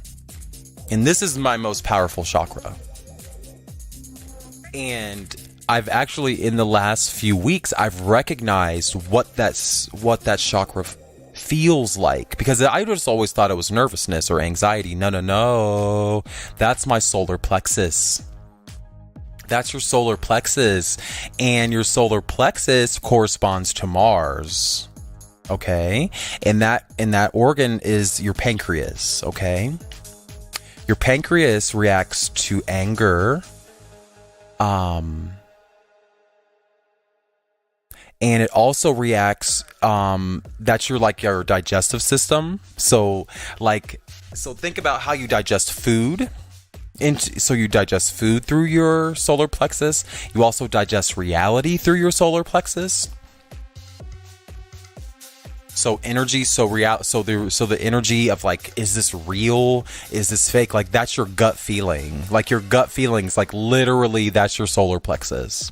S1: And this is my most powerful chakra. And I've actually, in the last few weeks, I've recognized what that chakra feels like, because I just always thought it was nervousness or anxiety. No. That's my solar plexus. That's your solar plexus. And your solar plexus corresponds to Mars. Okay? And that organ is your pancreas. Okay? Your pancreas reacts to anger. And it also reacts, that's your digestive system. So think about how you digest food. So you digest food through your solar plexus. You also digest reality through your solar plexus. So energy, so the energy of like, is this real? Is this fake? Like, that's your gut feeling. Like, your gut feelings, like literally that's your solar plexus.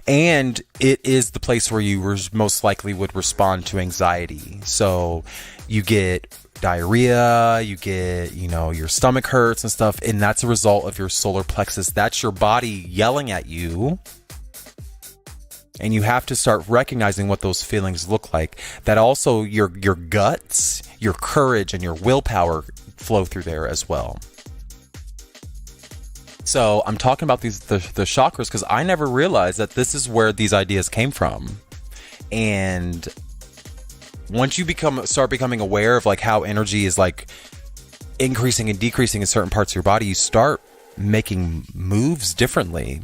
S1: And it is the place where you most likely would respond to anxiety. So you get diarrhea, you get, your stomach hurts and stuff. And that's a result of your solar plexus. That's your body yelling at you. And you have to start recognizing what those feelings look like. That also your guts, your courage, and your willpower flow through there as well. So I'm talking about the chakras because I never realized that this is where these ideas came from. And once you start becoming aware of like how energy is like increasing and decreasing in certain parts of your body, you start making moves differently.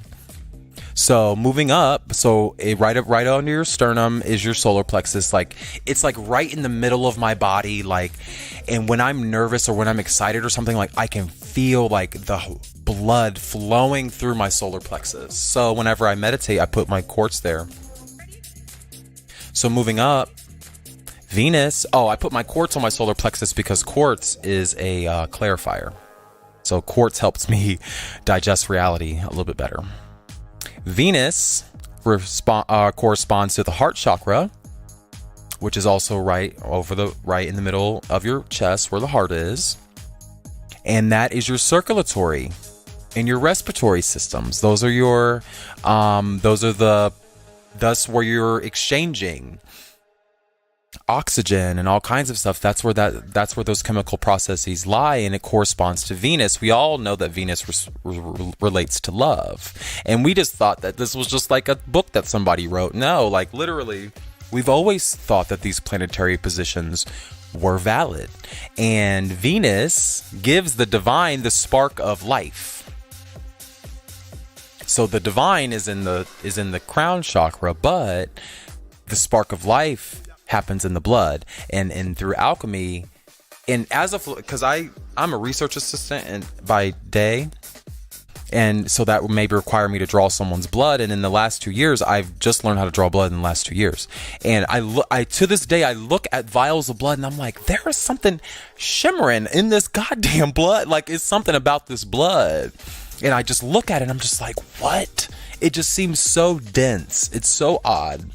S1: So moving up, right under your sternum is your solar plexus. Like it's like right in the middle of my body. Like, and when I'm nervous or when I'm excited or something, like I can feel like the blood flowing through my solar plexus. So whenever I meditate, I put my quartz there. So moving up, Venus. Oh, I put my quartz on my solar plexus because quartz is a clarifier. So quartz helps me digest reality a little bit better. Venus corresponds to the heart chakra, which is also right in the middle of your chest where the heart is. And that is your circulatory and your respiratory systems. Those are thus where you're exchanging oxygen and all kinds of stuff. That's where those chemical processes lie, and it corresponds to Venus. We all know that Venus relates to love, and we just thought that this was just like a book that somebody wrote. No, like literally, we've always thought that these planetary positions were valid, and Venus gives the divine the spark of life. So the divine is in the crown chakra, but the spark of life happens in the blood. And through alchemy, and because I'm a research assistant and by day, and so that would maybe require me to draw someone's blood. And in the last 2 years, I've just learned how to draw blood in the last 2 years. And I to this day, I look at vials of blood and I'm like, there is something shimmering in this goddamn blood. Like it's something about this blood. And I just look at it and I'm just like, what? It just seems so dense. It's so odd.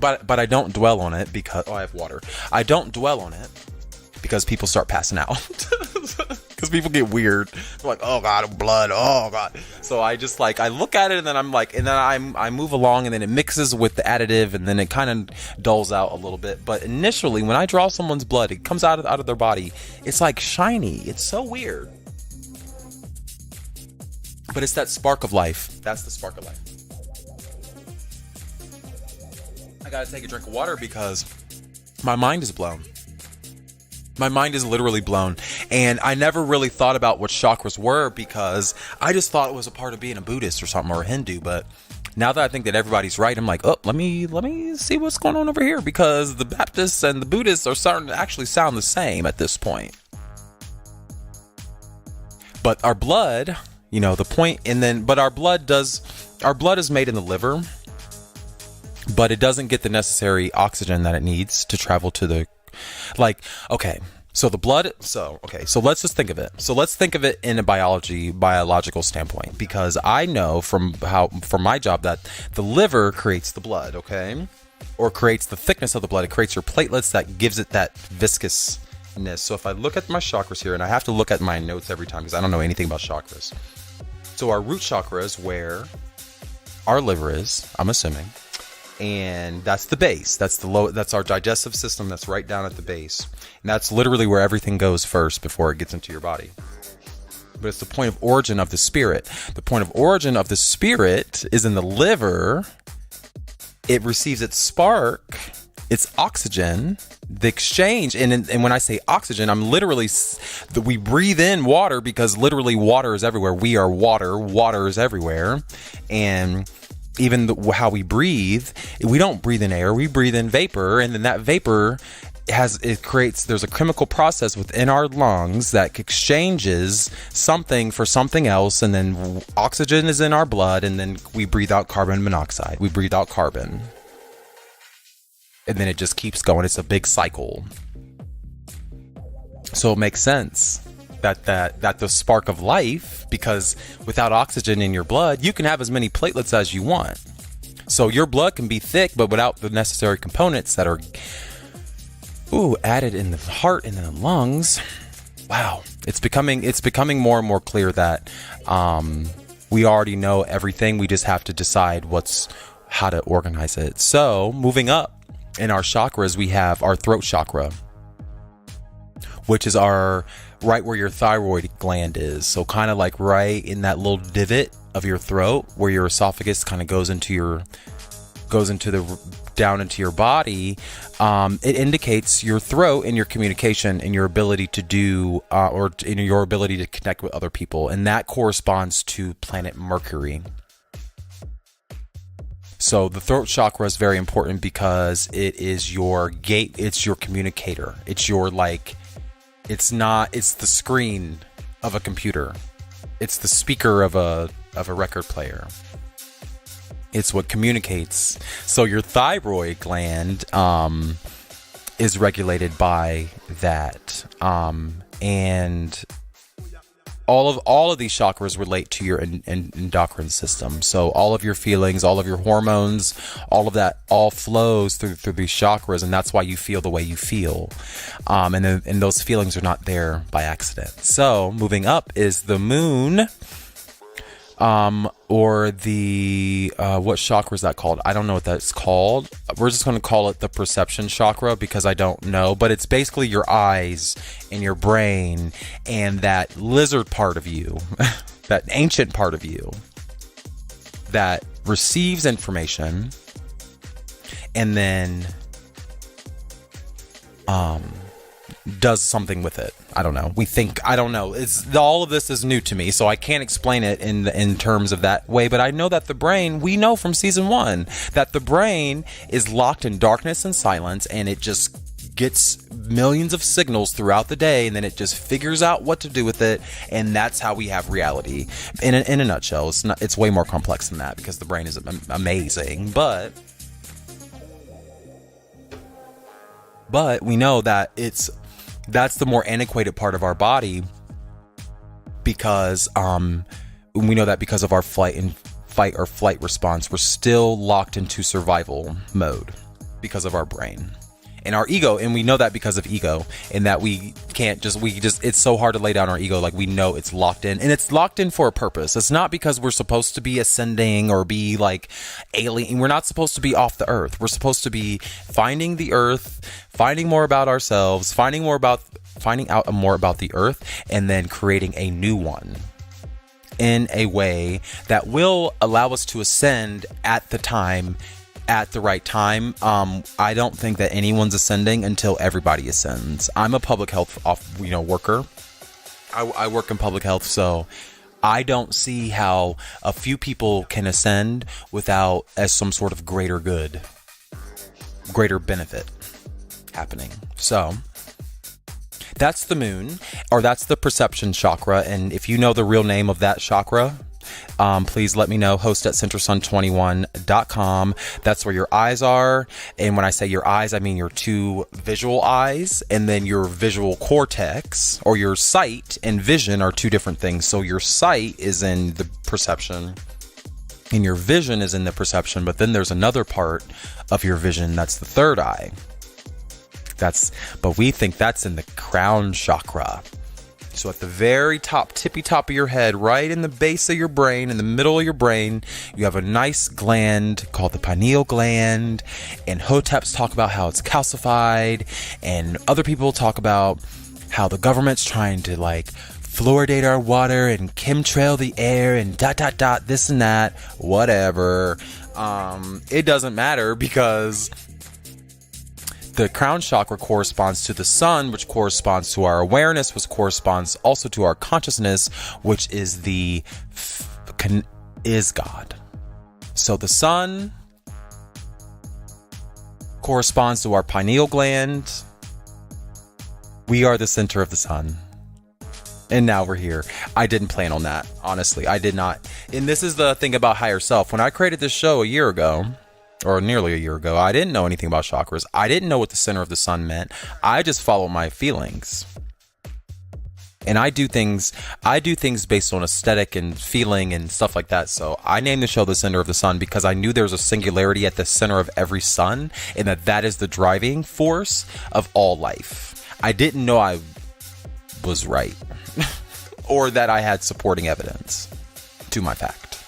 S1: But I don't dwell on it because I have water. I don't dwell on it because people start passing out. Because people get weird. They're like, oh God, blood, oh God. So I just like, I look at it and then I'm like, and then I move along and then it mixes with the additive and then it kind of dulls out a little bit. But initially, when I draw someone's blood, it comes out of their body. It's like shiny. It's so weird. But it's that spark of life. That's the spark of life. I gotta take a drink of water because my mind is blown. My mind is literally blown. And I never really thought about what chakras were because I just thought it was a part of being a Buddhist or something, or a Hindu. But now that I think that everybody's right, I'm like, oh, let me see what's going on over here, because the Baptists and the Buddhists are starting to actually sound the same at this point. But our blood, but our blood is made in the liver. But it doesn't get the necessary oxygen that it needs to travel to the, so let's just think of it. So let's think of it in a biological standpoint, because I know from my job that the liver creates the blood, okay? Or creates the thickness of the blood. It creates your platelets that gives it that viscousness. So if I look at my chakras here, and I have to look at my notes every time because I don't know anything about chakras. So our root chakra is where our liver is, I'm assuming. And that's the base. That's our digestive system. That's right down at the base. And that's literally where everything goes first before it gets into your body. But it's the point of origin of the spirit. The point of origin of the spirit is in the liver. It receives its spark, its oxygen, the exchange. And when I say oxygen, I'm literally, we breathe in water because literally water is everywhere. We are water. Water is everywhere. And even how we breathe, we don't breathe in air, we breathe in vapor, and then that vapor there's a chemical process within our lungs that exchanges something for something else, and then oxygen is in our blood, and then we breathe out carbon monoxide. We breathe out carbon. And then it just keeps going. It's a big cycle. So it makes sense that the spark of life, because without oxygen in your blood, you can have as many platelets as you want. So your blood can be thick, but without the necessary components that are added in the heart and in the lungs. Wow, it's becoming more and more clear that we already know everything. We just have to decide how to organize it. So moving up in our chakras, we have our throat chakra, which is right where your thyroid gland is. So kind of like right in that little divot of your throat where your esophagus kind of goes down into your body. It indicates your throat and your communication and your ability to do or in your ability to connect with other people, and that corresponds to planet Mercury. So the throat chakra is very important because it is your gate, it's your communicator, it's the screen of a computer, it's the speaker of a record player. It's what communicates. So your thyroid gland is regulated by that. And all of these chakras relate to your endocrine system. So all of your feelings, all of your hormones, all of that all flows through these chakras, and that's why you feel the way you feel. And those feelings are not there by accident. So moving up is the moon. Or the, what chakra is that called? I don't know what that's called. We're just going to call it the perception chakra because I don't know, but it's basically your eyes and your brain and that lizard part of you, that ancient part of you that receives information and then, does something with it. I don't know. I don't know. All of this is new to me, so I can't explain it in terms of that way, but I know that the brain, we know from season 1 that the brain is locked in darkness and silence, and it just gets millions of signals throughout the day, and then it just figures out what to do with it, and that's how we have reality. In a nutshell, it's way more complex than that because the brain is amazing, but we know that that's the more antiquated part of our body because we know that because of our fight or flight response, we're still locked into survival mode because of our brain and our ego. And we know that because of ego, and that we just it's so hard to lay down our ego. Like, we know it's locked in, and it's locked in for a purpose. It's not because we're supposed to be ascending or be like alien. We're not supposed to be off the earth. We're supposed to be finding the earth, finding more about ourselves, finding out more about the earth, and then creating a new one in a way that will allow us to ascend at the right time. I don't think that anyone's ascending until everybody ascends. I'm a public health worker. I work in public health, so I don't see how a few people can ascend without as some sort of greater good, greater benefit happening. So that's the moon, or that's the perception chakra. And if you know the real name of that chakra, please let me know. host@centerssun21.com. That's where your eyes are. And when I say your eyes, I mean your two visual eyes, and then your visual cortex, or your sight and vision are two different things. So your sight is in the perception and your vision is in the perception, but then there's another part of your vision that's the third eye. But we think that's in the crown chakra. So at the very top, tippy top of your head, right in the base of your brain, in the middle of your brain, you have a nice gland called the pineal gland. And Hoteps talk about how it's calcified. And other people talk about how the government's trying to fluoridate our water and chemtrail the air and ... this and that, whatever. It doesn't matter, because the crown chakra corresponds to the sun, which corresponds to our awareness, which corresponds also to our consciousness, which is is God. So the sun corresponds to our pineal gland. We are the center of the sun. And now we're here. I didn't plan on that. Honestly, I did not. And this is the thing about higher self. When I created this show a year ago, or nearly a year ago, I didn't know anything about chakras. I didn't know what the center of the sun meant. I just followed my feelings. And I do things based on aesthetic and feeling and stuff like that. So I named the show The Center of the Sun because I knew there's a singularity at the center of every sun, and that is the driving force of all life. I didn't know I was right or that I had supporting evidence to my fact.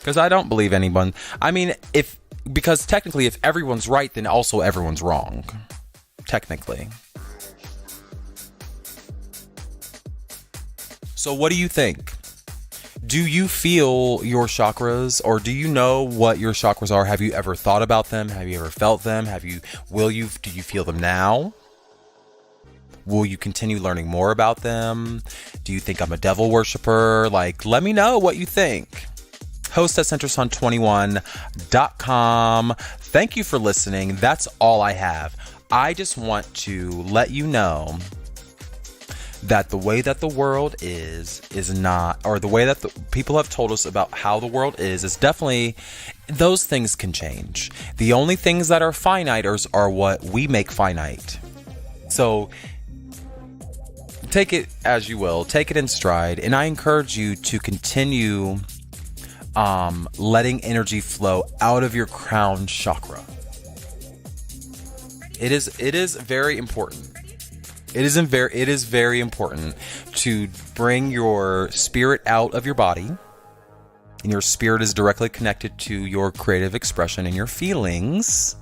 S1: Because I don't believe anyone. I mean, because technically if everyone's right, then also everyone's wrong. Technically. So what do you think? Do you feel your chakras, or do you know what your chakras are? Have you ever thought about them? Have you ever felt them? Do you feel them now? Will you continue learning more about them? Do you think I'm a devil worshiper? Let me know what you think. Host at centersun21.com. Thank you for listening. That's all I have. I just want to let you know that the way that the world is not, or the way that the people have told us about how the world is definitely, those things can change. The only things that are finite are what we make finite. So take it as you will, take it in stride, and I encourage you to continue letting energy flow out of your crown chakra. It is very important. It is very important to bring your spirit out of your body. And your spirit is directly connected to your creative expression and your feelings.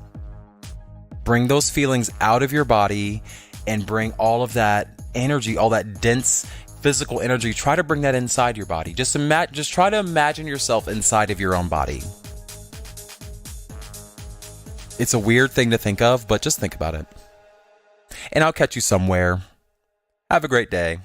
S1: Bring those feelings out of your body and bring all of that energy, all that dense physical energy. Try to bring that inside your body. Just try to imagine yourself inside of your own body. It's a weird thing to think of, but just think about it. And I'll catch you somewhere. Have a great day.